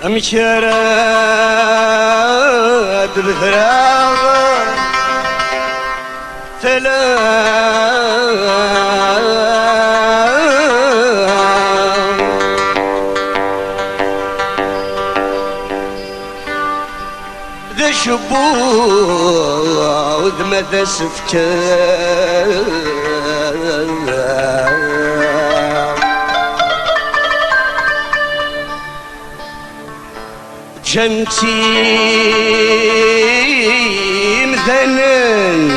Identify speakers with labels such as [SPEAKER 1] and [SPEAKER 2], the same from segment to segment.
[SPEAKER 1] مشرد بفراغ ذا شبوذ ماذا سفكر جنتي مثنن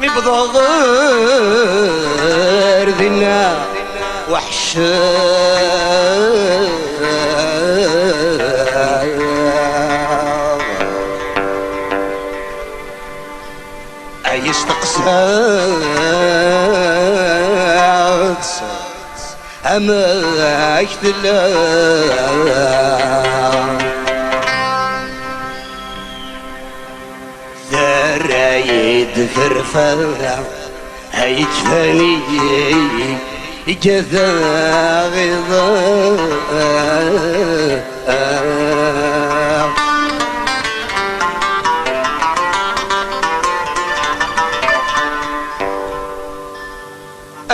[SPEAKER 1] مبضى غير ذنا وحشة يستقسات أما أكتلا ذرايد فرفا هيجفاني جذا غضا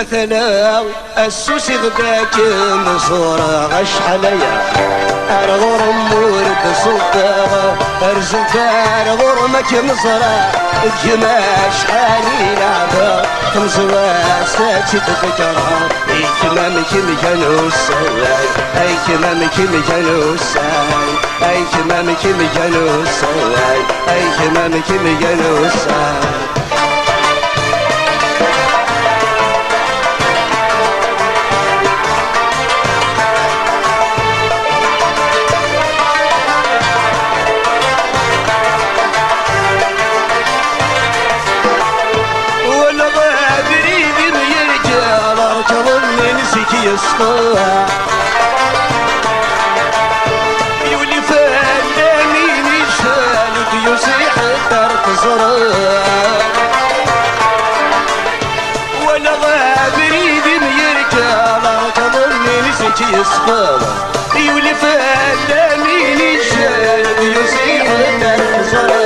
[SPEAKER 1] أثناء السوسي غداك مصورة غش عليا أرغور مورد صدارة أرزلتار غرمك مصرة الجماش حالي لعبة تمزوى ساتد ذكرها اي كمامك مجنو السواي اي كمامك مجنو السواي اي كمامك مجنو السواي اي كمامك مجنو السواي يسطوها يولي فلانين يشال ويصيح الدار تزرع ولا غابريد يرجع تظني نسيت يسطوها يولي فلانين يشال ويصيح الدار تزرع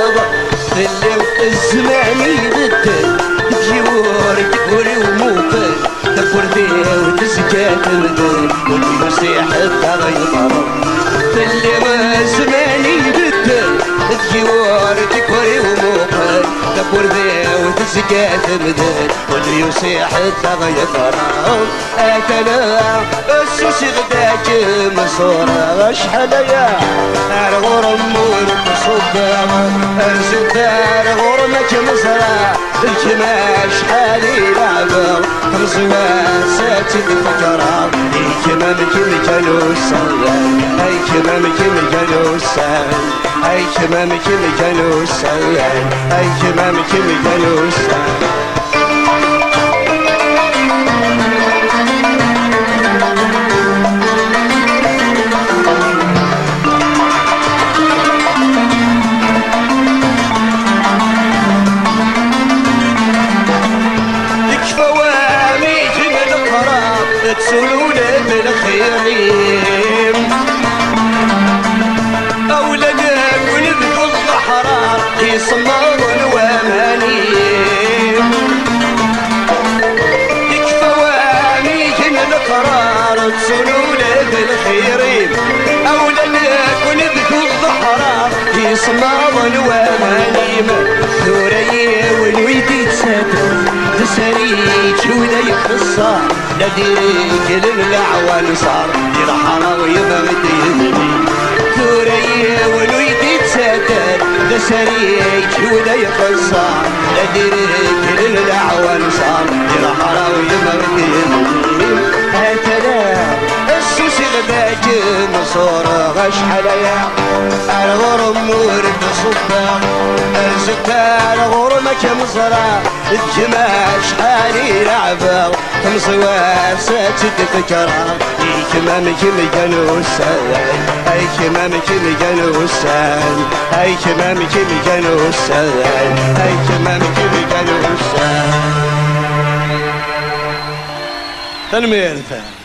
[SPEAKER 1] اللي الزمان يبدل جيورك تقولي وموقف تفور فيه وتسكت مدن ويصيح الثغي طرف اللي ما زماني بدل الجوار تكوري وموقف تفور فيه وتسكت مدن ويصيح الثغي طرف أكلا السوس غداك مصورة غشحة ليا أرغور أمور تصدر أرزدار غرمك مصرة الجماش حالي لعبر تمزوى ساتد فكرة اي كمامك مجنو السوال اي كمامك مجنو السوال اي كمامك مجنو السوال اي كمامك مجنو السوال تسولونا بالخيرين أولادنا ونبدو الأحرار يصمروا الوامانين يكفى واميجن القرار تسولونا بالخيرين أولادنا ونبدو الأحرار يصمروا الوامانين ثورية والويدي تساتر تسريج وذا يخصار لديك للعوان صار يرحنا ويبغد يهدي ثورية والويدي تساتر ذا سريج وذا يخصار لديك للعوان صار يرحنا ويبغد يهدي هاتنا السوسي غداك مصورة غش حليا الغور أمور تصدق الزكار غرمك مصرة الجماش حالي لعبر تمصوى ساتد فكرة اي كمامك مجنو السال اي كمامك مجنو السال اي كمامك مجنو السال اي كمامك الميرث